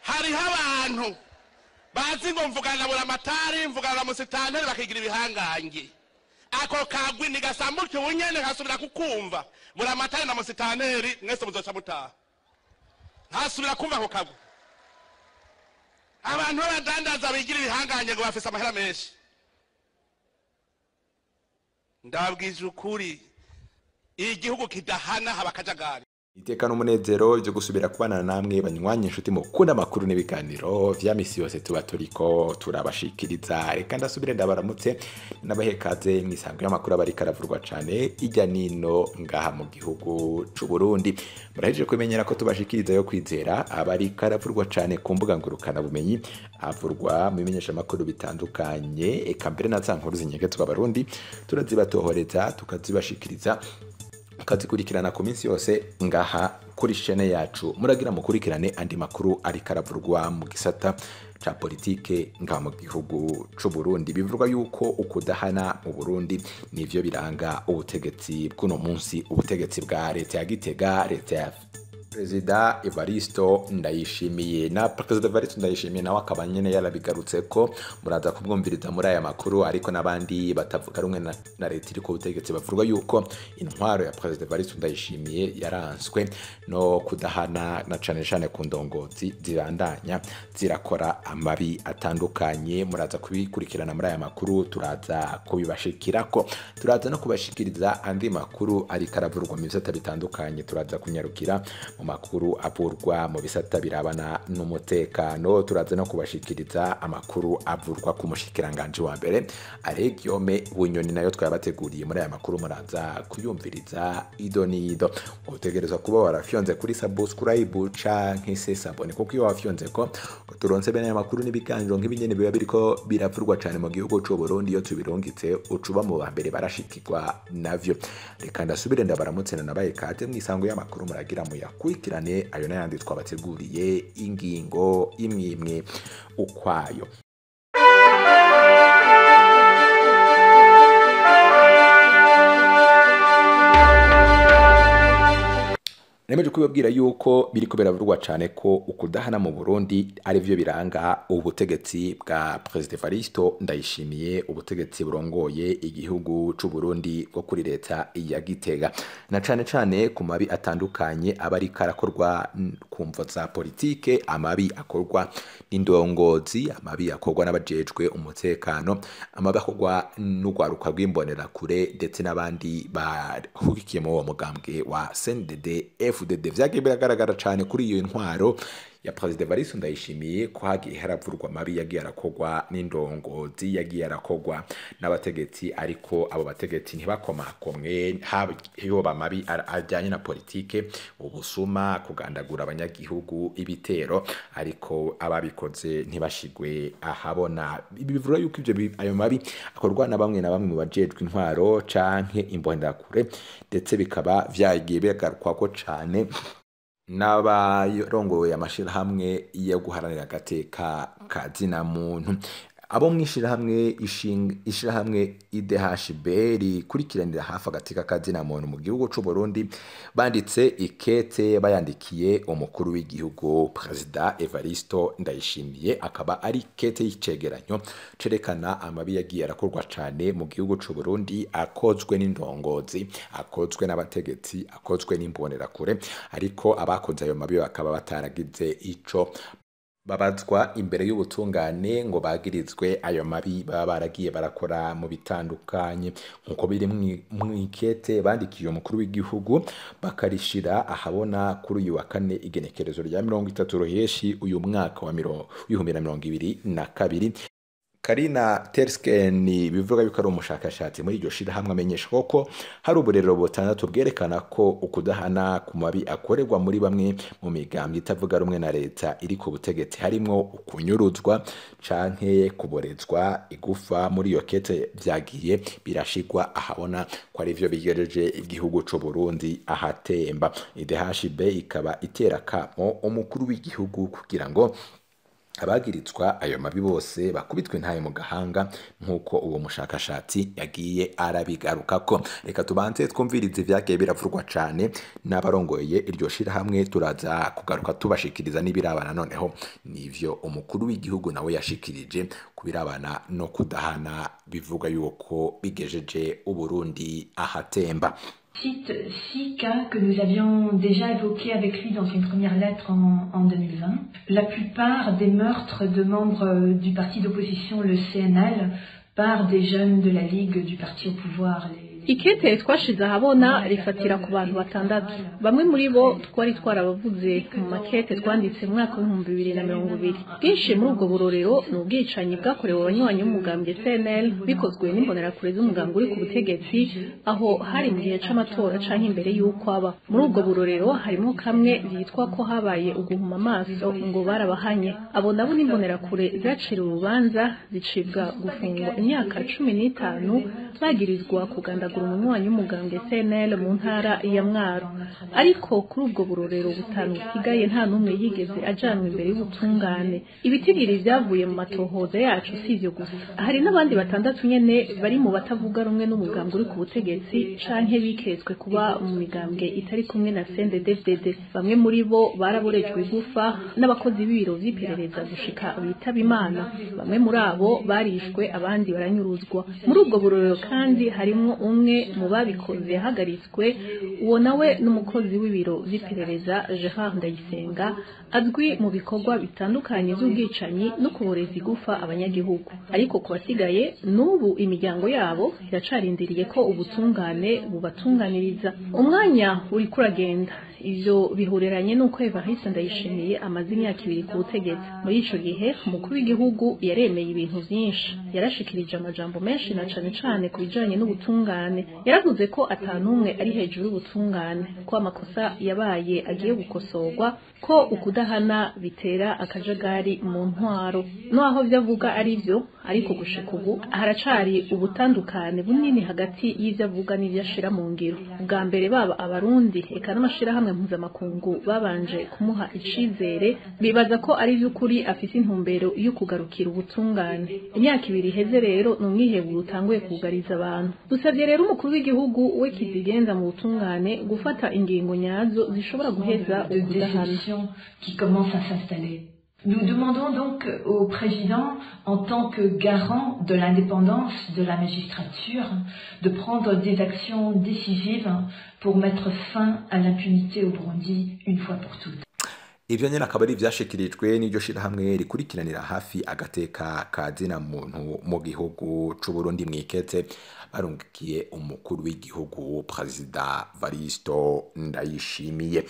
hariho abantu bazi ngo mvugana na buramatari mvugana na musitanteri bakigira ibihangange ako kagwi nigasambuke ubunyene hasubira kukumva buramatari na musitanteri mwese muzoca mutaha hasubira kumva ako kagwi abantu b'abadandaza bigira ibihangange ngo bafise amahera menshi ndabwije ukuri igihugu kidahana haba akajagari. Iteka n'umunezero byo gusubira kubana namwe banywanye inshuti mukunda makuru n'ibiganiro vya misi yose tuba turiko turabashikiriza. Reka ndasubire ndabaramutse n'abahekaze mwisango y'amakuru abari karavurwa cane ijya nino ngaha mu gihugu c'u Burundi. Muraheje kumenyera ko tubashikiriza yo kwizera abari karavurwa cane ku mbuga ngurukana bumenyi avurwa mu bimenyesha makuru bitandukanye eka mbere na za nkuru zinyegetswe abarundi turazibatohoreza tukazibashikiriza kazikurikirana ku minsi yose ngaha kuri chaîne yacu. Muragira mukurikirane andi makuru ari karavurwa mu gisata ca politike nga mu gihugu c'u Burundi. Bivurwa yuko ukudahana mu Burundi nivyo biranga ubutegetsi bw'uno munsi, ubutegetsi bwa leta ya Gitega, leta ya Perezida Evaristo Ndayishimiye. Na Perezida Evaristo Ndayishimiye nawe akaba nyene yarabigarutse ko muraza kubwumviriza muri aya makuru, ariko nabandi batavuga rumwe na leta iri ku butegetsi bavuga yuko intwaro ya Perezida Evaristo Ndayishimiye yaranswe no kudahana na cane ku ndongozi zibandanya zirakora amabi atandukanye. Muraza kubikurikirana muri aya makuru, turaza kubibashikirako, turaza no kubashikiriza andi makuru ari karavurwa mu bisata bitandukanye. Turaza kunyarukira mu makuru avurwa mu bisata birabana n'umutekano, turaza no kubashikiriza amakuru avurwa ku mushikiranganje wa mbere Aregiome Bunyoni, nayo twabateguriye muri aya makuru muraza kuyumviriza ido nido. Utegerezwa kuba warafyonze kuri subscribe canke se sabone, kuko iyo wafyonze ko turonse bene aya makuru n'ibiganiro nk'ibinyene biba biriko biravurwa cyane mu gihugu c'u Burundi, iyo tubirungitse ucuba mu bambere barashikirwa navyo. Reka ndasubire ndabaramutse nabaye kate mwisango y'amakuru muragira muyakurikirane ayo n'ayandi twabateguriye ingingo imwe ukwayo. Nemeje kubabwira yuko biri kubera burwa cyane ko ukudahana mu Burundi ari byo biranga ubutegetsi bwa President Evaristo Ndayishimiye, ubutegetsi burongoye igihugu c'u Burundi bwo kuri leta ya Gitega, na cane ku mabi atandukanye abari karakorwa kumvo za politike, amabi akorwa n'indongozi, amabi akorwa n'abajejwe umutekano, amabi akorwa n'ugwaruka rw'imbonera kure ndetse n'abandi bahugikiye mu mugambwe wa CNDD FDD. Vyagiye biragaragara cyane kuri iyo ntwaro ya President Evaristo Ndayishimiye ko hagiye haravurwa amabi yagiye arakogwa n'indongozi, yagiye arakogwa n'abategetsi, ariko abo bategetsi ntibakomakomwe haba amabi ajyanye na politike, ubusuma, kugandagura abanyagihugu, ibitero, ariko ababikoze ntibashigwe ahabona. Bivura yuko ivyo ayo mabi akorwa na bamwe mu bajejwe intwaro canke imbonderakure, ndetse bikaba vyagiye bigarukwa ko cane n'abarongoye amashirahamwe yo guharanira agateka ka zina muntu. Abo mwishirahamwe ishirahamwe IDHB rikurikiranira hafi agateka ka zina muntu mu gihugu c'u Burundi banditse ikete bayandikiye umukuru w'igihugu Perezida Evaristo Ndayishimiye, akaba ari ikete y'icegeranyo cerekana amabi yagiye arakorwa cane mu gihugu c'u Burundi, akozwe n'indongozi, akozwe n'abategetsi, akozwe n'imbonerakure, ariko abakoze ayo mabi bakaba bataragize ico babazwa imbere y'ubutungane ngo bagirizwe ayo mabi baba baragiye barakora mu bitandukanye. Nkuko biri mwikete bandikiye umukuru w'igihugu bakarishira ahabona kuri uyu wa kane igenekerezo rya 30 Ruheshi uyu mwaka wa 2022. Karina Tersken bivuga yuko ari umushakashatsi muri iryo shirahamwe amenyesha ko hari uburero butandatu bwerekana ko ukudahana ku mabi akorerwa muri bamwe mu migambi itavuga rumwe na leta iri ku butegetsi harimo ukunyuruzwa canke kuborezwa igufa. Muri iyo kete vyagiye birashigwa ahabona ko ari byo bigereje igihugu c'u Burundi ahatemba. IDHB ikaba itera kamo umukuru w'igihugu kugira ngo abagirizwa ayo mabi bose bakubitwe ntaye mu gahanga nk'uko uwo mushakashatsi yagiye arabigarukako. Reka tubanze twumvirize ivyagiye biravurwa cane n'abarongoye iryo shirahamwe, turaza kugaruka tubashikiriza n'ibirabana noneho nivyo umukuru w'igihugu nawe yashikirije kubirabana no kudahana bivugwa yuko bigejeje Uburundi ahatemba. Cite 6 cas que nous avions déjà évoqués avec lui dans une première lettre en 2020. La plupart des meurtres de membres du parti d'opposition, le CNL, par des jeunes de la Ligue du parti au pouvoir. Ikete twashize ahabona rifatira ku bantu batandatu. Bamwe muri bo twari twarabavuze mu makete twanditse mu mwaka wa 2020. Bwinshi muri ubwo burorero n'ubwicanyi bwakorewe abanywanyi b'umugambwe CNL bikozwe n'imbonerakure z'umugambwe uri ku butegetsi aho hari mu gihe c'amatora canke imbere y'uko aba. Muri ubwo burorero harimo kamwe byitwa ko habaye uguhuma amaso ngo barabahanye. Abo nabo n'imbonerakure zacira urubanza zicibwa gufungwa imyaka 15 bagirizwa kuganda umunywanyi w'umugambwe CNL mu ntara ya Mwaro. Ariko kuri ubwo burorero butanu busigaye nta numwe yigeze ajanwa imbere y'ubutungane. Ibitigiri vyavuye mu matohoza yacu sivyo gusa, hari n'abandi batandatu nyene bari mu batavuga rumwe n'umugambwe uri ku butegetsi canke biketswe kuba mu migambwe itari kumwe na CNDD-FDD. Bamwe muri bo baraborejwe igufa n'abakozi b'ibiro vy'iperereza gushika bitaba Imana. Bamwe muri abo barishwe abandi baranyuruzwa. Muri ubwo burorero kandi harimwo umwe mu babikoze yahagaritswe, uwo nawe n'umukozi w'ibiro vy'iperereza Gerard Ndayisenga azwi mu bikorwa bitandukanye by'ubwicanyi no kuboreza igufa abanyagihugu. Ariko ku basigaye n'ubu imiryango yabo iracarindiriye ko ubutungane bubatunganiriza. Umwanya uri kuragenda, ivyo bihuriranye n'uko Evariste Ndayishimiye amaze imyaka 2 ku butegetsi. Muri ico gihe umukuru w'igihugu yaremeye ibintu vyinshi, yarashikirije amajambo menshi na cane cane ku bijanye n'ubutungane. Yaravuze ko atanumwe ari hejuru y'ubutungane, ko amakosa yabaye agiye gukosorwa, ko ukudahana bitera akajagari mu ntwaro. Naho vyavuga ari vyo, ariko gushika ubu haracari ubutandukane bunini hagati y'ivyo avuga n'ivyo ashira mu ngiro. Bwa mbere baba abarundi eka n'amashirahamwe mpuzamakungu babanje kumuha icizere, bibaza ko ari vy'ukuri afise intumbero yo kugarukira ubutungane. Imyaka 2 iheze rero n'umwiheburo utanguye kugariza abantu. Dusavye rero umukuru w'igihugu we kizigenza mu butungane gufata ingingo nyazo zishobora guheza ubudahana qui commence à s'installer. Nous demandons donc au président, en tant que garant de l'indépendance de la magistrature, de prendre des actions décisives pour mettre fin à l'impunité au Burundi une fois pour toutes. Ivyo nyene akaba ari vyashikirijwe n'iryo shirahamwe rikurikiranira hafi agateka kazina muntu mu gihugu c'u Burundi mwikete barungikiye umukuru w'igihugu President Evaristo Ndayishimiye.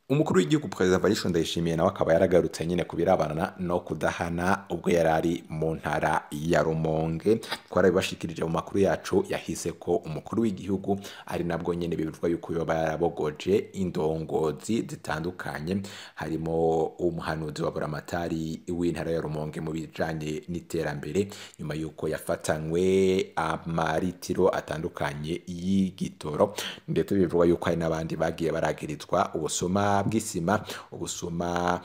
Umukuru w'igihugu President Evaristo Ndayishimiye nawe akaba yaragarutse nyene kubirabana no kudahana ubwo yarari mu ntara ya Rumonge. Twarabibashikirije mu makuru yacu yahise ko umukuru w'igihugu ari nabwo nyene bivugwa yuko yoba yarabogoje indongozi zitandukanye, harimo umuhanuzi wa buramatari w'intara ya Rumonge mu bijanye n'iterambere nyuma yuko yafatanywe amaritiro atandukanye y'igitoro, ndetse bivugwa yuko hari n'abandi bagiye baragirizwa ubusuma bw'isima, ubusuma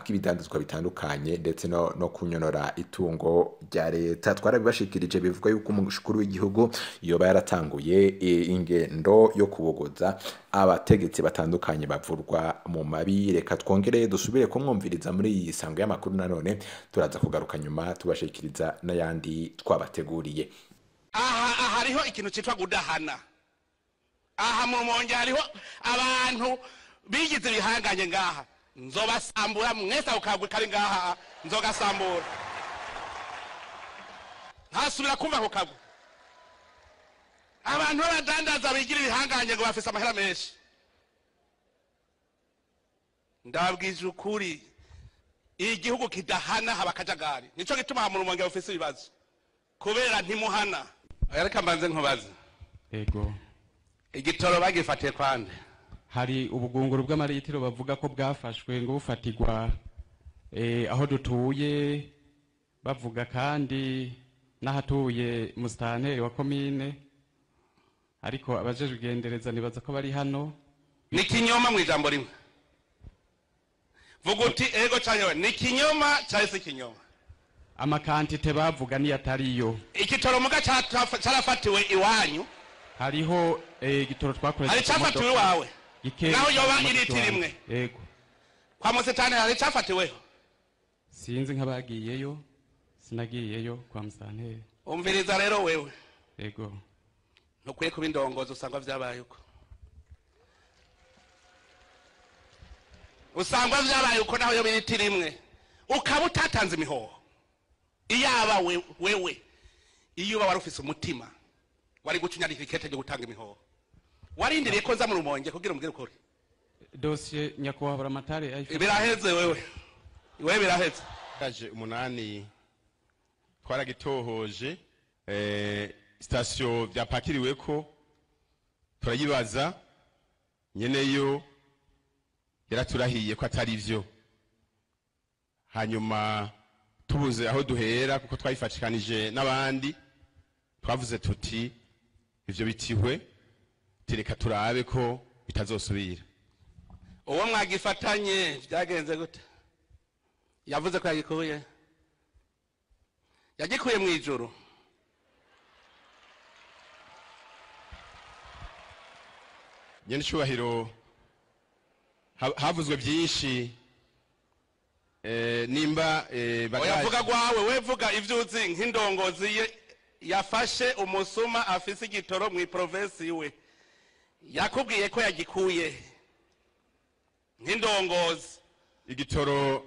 bw'ibidandazwa bitandukanye ndetse no kunyonora itungo rya leta. Twarabibashikirije bivuga yuko umukuru w'igihugu yoba yaratanguye ingendo yo kubogoza abategetsi batandukanye bavurwa mu mabi. Reka twongere dusubire kumwumviriza muri iyi sango y'amakuru, nanone turaza kugaruka nyuma tubashikiriza n'ayandi twabateguriye. Aha hariho ikintu citwa gudahana. Aha mu Rumonge hariho abantu bigize bihanganye ngaha, nzobasambura mwese ukagwe kari ngaha, nzogasambura ntasubira kumva ko kagwe. Abantu b'abadandaza bigira ibihanganye ngo bafise amahera menshi, ndababwije ukuri igihugu kidahana haba akajagari. Nico gituma mu Rumonge bafise ibibazo kubera ntimuhana. Ariko mbanze nkubaze, ego igitoro bagifatiye kwande? hari ubugunguru bw'amaritiro bavuga ko bwafashwe ngo bufatirwa aho dutuye, bavuga kandi n'ahatuye musitanteri wa komine, ariko abajejwe kugendereza nibaza ko bari hano. Ni kinyoma mu ijambo rimwe. vuga uti ego canke ni kinyoma cyari se kinyoma amakantite bavuga ni atariyo igitoro muga carafatiwe iwanyu hariho igitoro twakoresha hari cafatiwe wawe naho yoba iriti rimwe yego kwa musitani hari cafatiweho sinzi nk'abagiyeyo sinagiyeyo kwa musitani umviriza rero wewe yego ntukwiye kuba indongozi usanga vyabaye uko usanga vyabaye uko naho yoba iriti rimwe ukaba utatanze imihoho iyaba wewe iyo uba wari ufise umutima wari gucinyarika ikete ryo gutanga imihoho warindiriye ko nza mu Rumonge kugira umbwire ukuri dosiye nyakubahwa buramatari biraheze wewe biraheze kaje umunani twaragitohoje station vyapakiriweko turayibaza nyeneyo yaraturahiye ko atari vyo hanyuma tubuze aho duhera kuko twayifatikanije n'abandi twavuze tuti ivyo bitihwe tereka turabe ko bitazosubira uwo mwagifatanye byagenze gute yavuze ko yagikuye mu ijuru nyene cyubahiro havuzwe byinshi nimba oyavuga gwawe wevuga ivyuzi nk'indongozi yafashe umusuma afise igitoro mu province iwe yakubwiye ko yagikuye nk'indongozi igitoro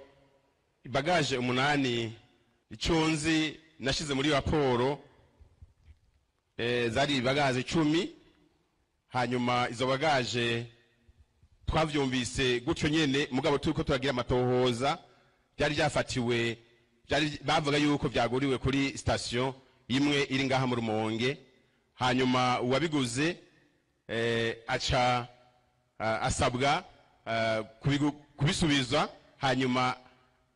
bagaje umunani icunzi nashize muri raporo zari bagaje 10 hanyuma izo bagaje twavyumvise gutyo nyene mugabo turiko turagira amatohoza byari byafatiwe bavuga yuko byaguriwe kuri station imwe iri ngaha mu Rumonge hanyuma uwabiguze aca asabwa kubisubiza hanyuma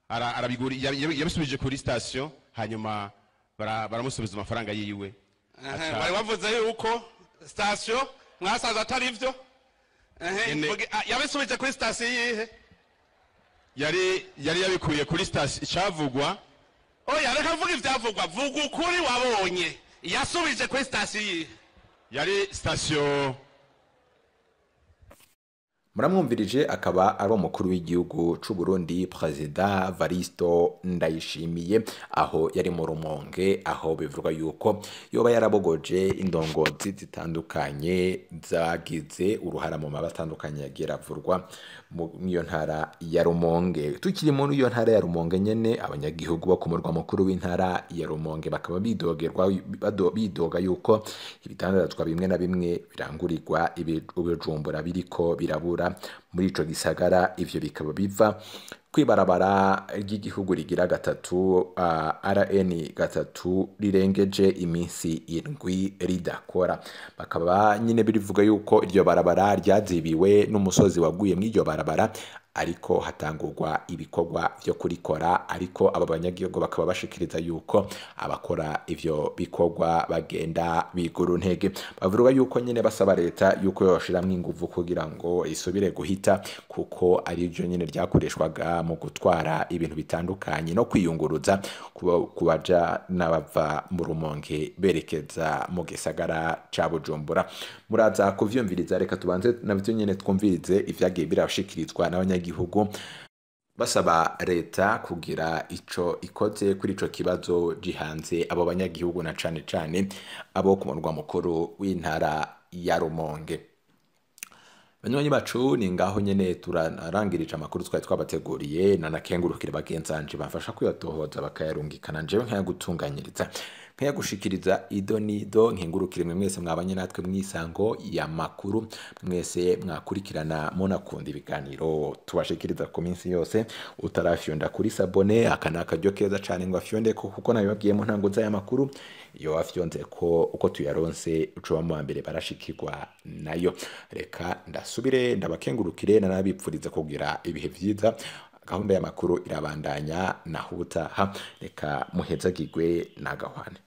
arabiguri yabisubije kuri station hanyuma baramusubiza amafaranga yiwe bari bavuze yuko station mwasaza atari ivyo yabisubije kuri station yihe yari yabikuye kuri station icavugwa oya reka vuga ivyavugwa vuga ukuri wabonye yasubije kuri station yihe yari station muramwumvirije akaba ari umukuru w'igihugu c'u Burundi President Varisto Ndayishimiye aho yari mu Rumonge aho bivurwa yuko yoba yarabogoje indongozi zitandukanye zagize uruhara mu mabatandukanye yagira avurwa mu iyo ntara ya Rumonge tukiri muri iyo ntara ya Rumonge nyene abanyagihugu bo ku murwa mukuru w'intara ya Rumonge bakaba bidoga yuko ibitandazwa bimwe na bimwe birangurirwa ibijumbura biriko birabura muri ico gisagara ivyo bikaba biva kwibarabara ry'igihugu rigira gatatu RN gatatu rirengeje iminsi indwi ridakora bakaba nyine birivuga yuko iryo barabara ryazibiwe n'umusozi waguye muri iryo barabara ariko hatangurwa ibikorwa vyo kurikora ariko aba banyagihugu bakaba bashikiriza yuko abakora ivyo bikorwa bagenda biguru ntege bavuga yuko nyine basaba leta yuko yoshiramwe inguvu kugira ngo isubire guhita kuko ari byo nyine ryakoreshwaga mu gutwara ibintu bitandukanye no kwiyunguruza kubaja n'abava mu Rumonge berekeza mu gisagara ca Bujumbura muraza kuvyumviriza reka tubanze navyo nyine twumvirize ivyagiye birashikirizwa n'abanyagihugu basaba leta kugira ico ikoze kuri ico kibazo gihanze abo banyagihugu na cane cane abo ku murwa mukuru w'intara ya Rumonge. Banywanyi bacu ni ngaho nyene turarangirije amakuru twari twabateguriye nanakengurukire bagenzanje bafasha kuyatohoza bakayarungikana njewe nkayagutunganyiriza nkayagushikiriza ido nido nkengurukire mwe mwese mwabanye natwe mwisango ya makuru mwese mwakurikirana munakunda ibiganiro tubashikiriza ku minsi yose utarafyonda kuri sabone akanaka ryo keza cane ngo afyonde kuko nabibabwiye mu ntango za makuru iyo afyonze ko uko tuyaronse uco mu mbere barashikirwa nayo reka ndasubire ndabakengurukire nanabipfuriza kugira ibihe vyiza gahunda y'amakuru irabandanya naho ubutaha reka muhezagirwe na gahwane.